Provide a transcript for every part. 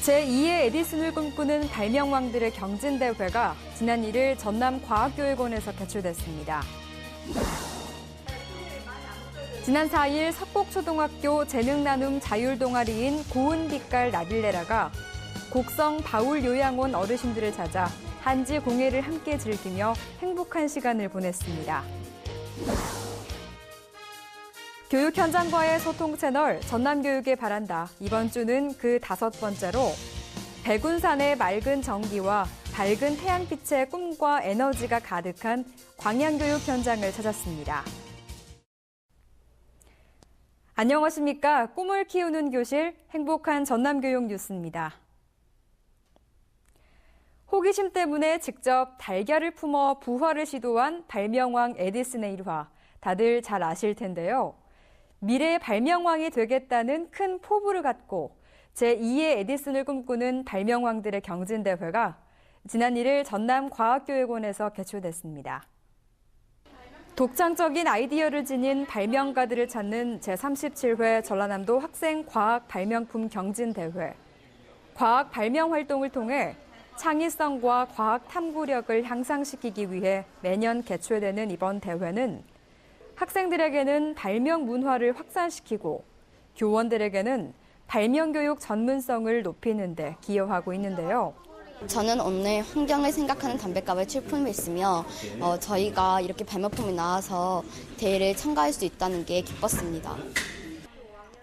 제2의 에디슨을 꿈꾸는 발명왕들의 경진대회가 지난 1일 전남과학교육원에서 개최됐습니다. 지난 4일 석곡초등학교 재능나눔 자율동아리인 고운빛깔 나빌레라가 곡성 바울요양원 어르신들을 찾아 한지 공예를 함께 즐기며 행복한 시간을 보냈습니다. 교육 현장과의 소통 채널 전남교육에 바란다. 이번 주는 그 5번째로 백운산의 맑은 정기와 밝은 태양빛의 꿈과 에너지가 가득한 광양교육 현장을 찾았습니다. 안녕하십니까. 꿈을 키우는 교실 행복한 전남교육 뉴스입니다. 호기심 때문에 직접 달걀을 품어 부화를 시도한 발명왕 에디슨의 일화, 다들 잘 아실 텐데요. 미래의 발명왕이 되겠다는 큰 포부를 갖고 제2의 에디슨을 꿈꾸는 발명왕들의 경진대회가 지난 1일 전남과학교육원에서 개최됐습니다. 독창적인 아이디어를 지닌 발명가들을 찾는 제37회 전라남도 학생 과학 발명품 경진대회. 과학 발명 활동을 통해 창의성과 과학 탐구력을 향상시키기 위해 매년 개최되는 이번 대회는 학생들에게는 발명 문화를 확산시키고 교원들에게는 발명교육 전문성을 높이는 데 기여하고 있는데요. 저는 오늘 환경을 생각하는 담배값을 출품을 했으며 저희가 이렇게 발명품이 나와서 대회를 참가할 수 있다는 게 기뻤습니다.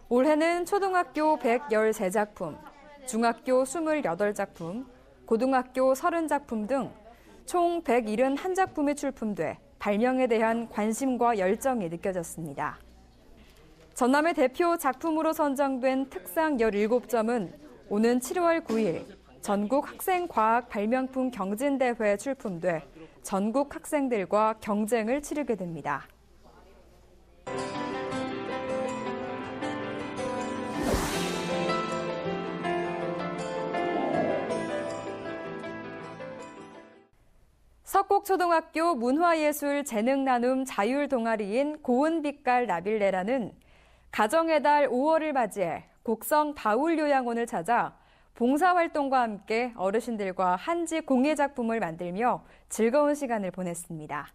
올해는 초등학교 113작품, 중학교 28작품, 고등학교 30작품 등 총 171작품이 출품돼 발명에 대한 관심과 열정이 느껴졌습니다. 전남의 대표 작품으로 선정된 특상 17점은 오는 7월 9일 전국 학생과학 발명품 경진대회에 출품돼 전국 학생들과 경쟁을 치르게 됩니다. 석곡초등학교 문화예술 재능나눔 자율동아리인 고운빛깔 나빌레라는 가정의 달 5월을 맞이해 곡성 바울요양원을 찾아 봉사활동과 함께 어르신들과 한지 공예 작품을 만들며 즐거운 시간을 보냈습니다.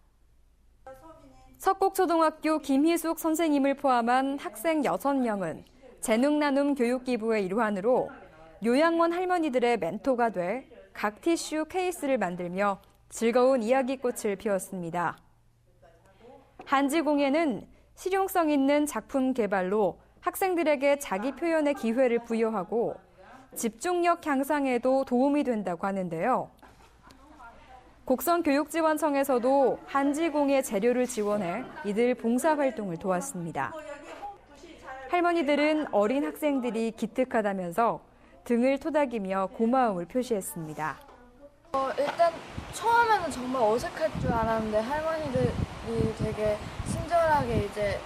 석곡초등학교 김희숙 선생님을 포함한 학생 6명은 재능나눔 교육기부의 일환으로 요양원 할머니들의 멘토가 돼 각 티슈 케이스를 만들며 즐거운 이야기꽃을 피웠습니다. 한지 공예는 실용성 있는 작품 개발로 학생들에게 자기 표현의 기회를 부여하고 집중력 향상에도 도움이 된다고 하는데요. 곡성교육지원청에서도 한지 공예 재료를 지원해 이들 봉사활동을 도왔습니다. 할머니들은 어린 학생들이 기특하다면서 등을 토닥이며 고마움을 표시했습니다. 일단 처음에는 정말 어색할 줄 알았는데 할머니들이 되게 친절하게 이제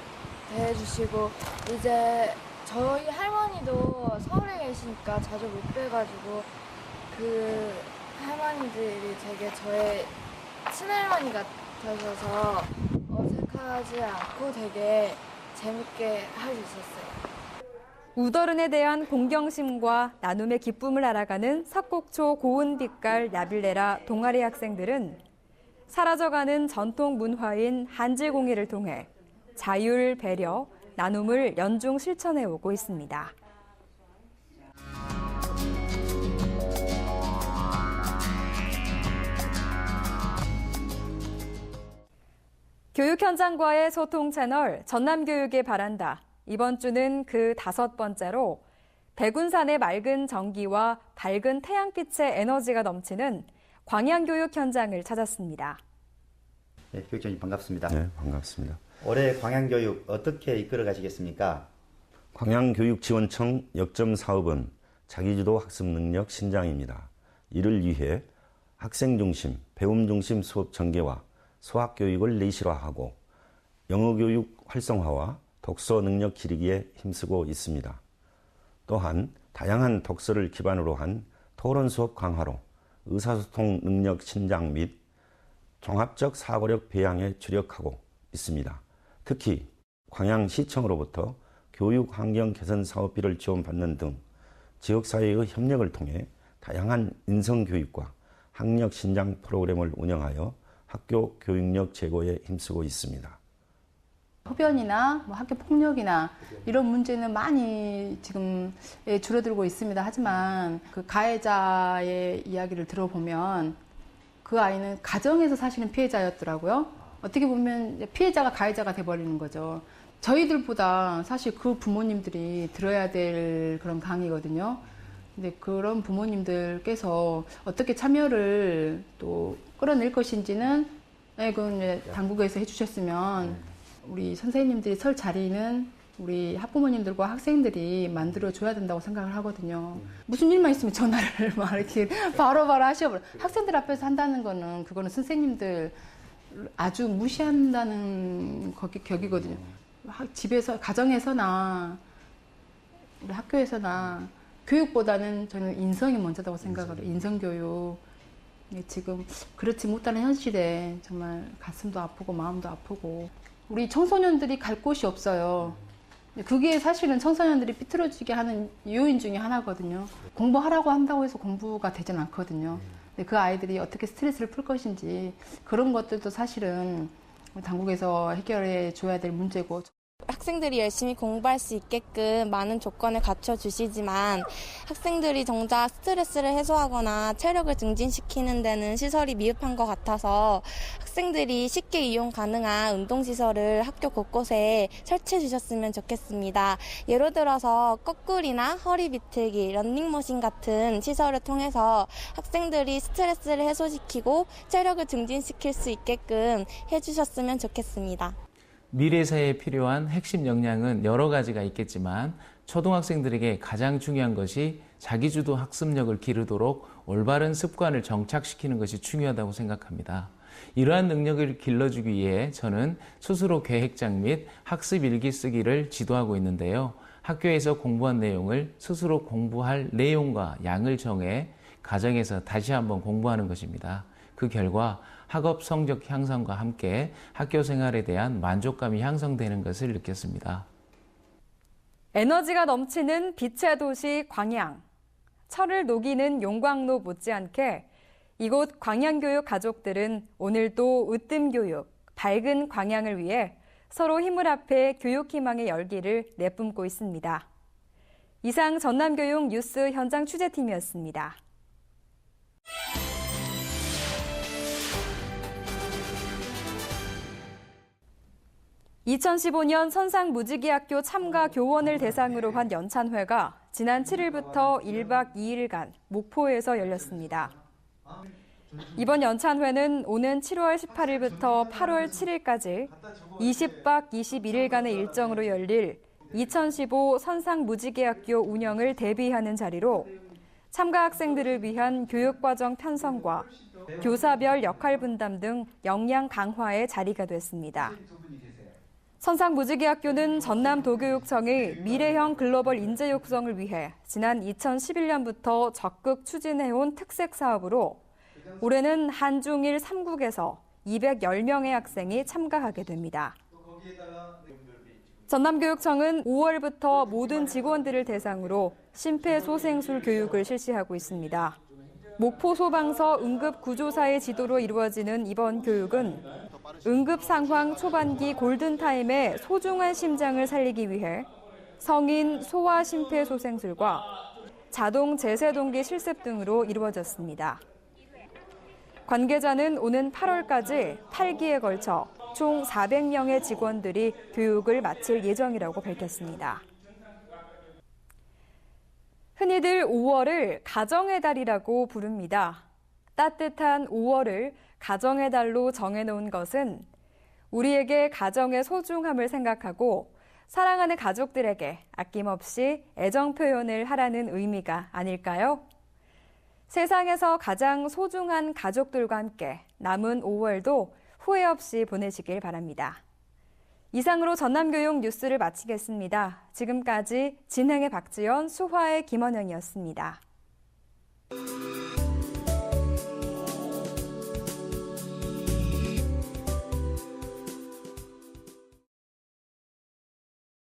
대해주시고 이제 저희 할머니도 서울에 계시니까 자주 못 뵈가지고 그 할머니들이 되게 저의 친할머니 같아서 어색하지 않고 되게 재밌게 할 수 있었어요. 우더른에 대한 공경심과 나눔의 기쁨을 알아가는 석곡초 고운빛깔 나빌레라 동아리 학생들은 사라져가는 전통 문화인 한지 공예를 통해 자율, 배려, 나눔을 연중 실천해 오고 있습니다. 교육 현장과의 소통 채널 전남교육에 바란다. 이번 주는 그 5번째로 백운산의 맑은 정기와 밝은 태양빛의 에너지가 넘치는 광양교육 현장을 찾았습니다. 네, 교육장님 반갑습니다. 네, 반갑습니다. 올해 광양교육 어떻게 이끌어 가시겠습니까? 광양교육지원청 역점 사업은 자기주도 학습 능력 신장입니다. 이를 위해 학생 중심, 배움 중심 수업 전개와 수학교육을 내실화하고 영어교육 활성화와 독서 능력 기르기에 힘쓰고 있습니다. 또한 다양한 독서를 기반으로 한 토론 수업 강화로 의사소통 능력 신장 및 종합적 사고력 배양에 주력하고 있습니다. 특히 광양시청으로부터 교육 환경 개선 사업비를 지원받는 등 지역사회의 협력을 통해 다양한 인성교육과 학력 신장 프로그램을 운영하여 학교 교육력 제고에 힘쓰고 있습니다. 흡연이나 학교 폭력이나 이런 문제는 많이 지금 줄어들고 있습니다. 하지만 그 가해자의 이야기를 들어보면 그 아이는 가정에서 사실은 피해자였더라고요. 어떻게 보면 피해자가 가해자가 돼버리는 거죠. 저희들보다 사실 그 부모님들이 들어야 될 그런 강의거든요. 근데 그런 부모님들께서 어떻게 참여를 또 끌어낼 것인지는 그건 당국에서 해주셨으면 우리 선생님들이 설 자리는 우리 학부모님들과 학생들이 만들어줘야 된다고 생각을 하거든요. 무슨 일만 있으면 전화를 막 이렇게 바로바로 하셔버려. 학생들 앞에서 한다는 거는 그거는 선생님들 아주 무시한다는 격이거든요. 집에서, 가정에서나 우리 학교에서나 교육보다는 저는 인성이 먼저다고 생각을 해요. 인성교육. 지금 그렇지 못하는 현실에 정말 가슴도 아프고 마음도 아프고 우리 청소년들이 갈 곳이 없어요. 그게 사실은 청소년들이 삐뚤어지게 하는 요인 중에 하나거든요. 공부하라고 한다고 해서 공부가 되진 않거든요. 근데 그 아이들이 어떻게 스트레스를 풀 것인지 그런 것들도 사실은 당국에서 해결해 줘야 될 문제고. 학생들이 열심히 공부할 수 있게끔 많은 조건을 갖춰주시지만 학생들이 정작 스트레스를 해소하거나 체력을 증진시키는 데는 시설이 미흡한 것 같아서 학생들이 쉽게 이용 가능한 운동시설을 학교 곳곳에 설치해 주셨으면 좋겠습니다. 예를 들어서 거꾸리나 허리 비틀기, 런닝머신 같은 시설을 통해서 학생들이 스트레스를 해소시키고 체력을 증진시킬 수 있게끔 해주셨으면 좋겠습니다. 미래 사회에 필요한 핵심 역량은 여러 가지가 있겠지만 초등학생들에게 가장 중요한 것이 자기주도 학습력을 기르도록 올바른 습관을 정착시키는 것이 중요하다고 생각합니다. 이러한 능력을 길러주기 위해 저는 스스로 계획장 및 학습 일기 쓰기를 지도하고 있는데요. 학교에서 공부한 내용을 스스로 공부할 내용과 양을 정해 가정에서 다시 한번 공부하는 것입니다. 그 결과 학업 성적 향상과 함께 학교 생활에 대한 만족감이 향상되는 것을 느꼈습니다. 에너지가 넘치는 빛의 도시 광양. 철을 녹이는 용광로 못지않게 이곳 광양교육 가족들은 오늘도 으뜸교육, 밝은 광양을 위해 서로 힘을 합해 교육 희망의 열기를 내뿜고 있습니다. 이상 전남교육 뉴스 현장 취재팀이었습니다. 2015년 선상무지개학교 참가 교원을 대상으로 한 연찬회가 지난 7일부터 1박 2일간 목포에서 열렸습니다. 이번 연찬회는 오는 7월 18일부터 8월 7일까지 20박 21일간의 일정으로 열릴 2015 선상무지개학교 운영을 대비하는 자리로 참가 학생들을 위한 교육과정 편성과 교사별 역할 분담 등 역량 강화의 자리가 됐습니다. 선상무지개학교는 전남도교육청의 미래형 글로벌 인재 육성을 위해 지난 2011년부터 적극 추진해온 특색 사업으로 올해는 한중일 3국에서 210명의 학생이 참가하게 됩니다. 전남교육청은 5월부터 모든 직원들을 대상으로 심폐소생술 교육을 실시하고 있습니다. 목포소방서 응급구조사의 지도로 이루어지는 이번 교육은 응급상황 초반기 골든타임의 소중한 심장을 살리기 위해 성인 소아 심폐소생술과 자동 제세동기 실습 등으로 이루어졌습니다. 관계자는 오는 8월까지 8기에 걸쳐 총 400명의 직원들이 교육을 마칠 예정이라고 밝혔습니다. 흔히들 5월을 가정의 달이라고 부릅니다. 따뜻한 5월을 가정의 달로 정해놓은 것은 우리에게 가정의 소중함을 생각하고 사랑하는 가족들에게 아낌없이 애정 표현을 하라는 의미가 아닐까요? 세상에서 가장 소중한 가족들과 함께 남은 5월도 후회 없이 보내시길 바랍니다. 이상으로 전남교육 뉴스를 마치겠습니다. 지금까지 진행의 박지연, 수화의 김원영이었습니다.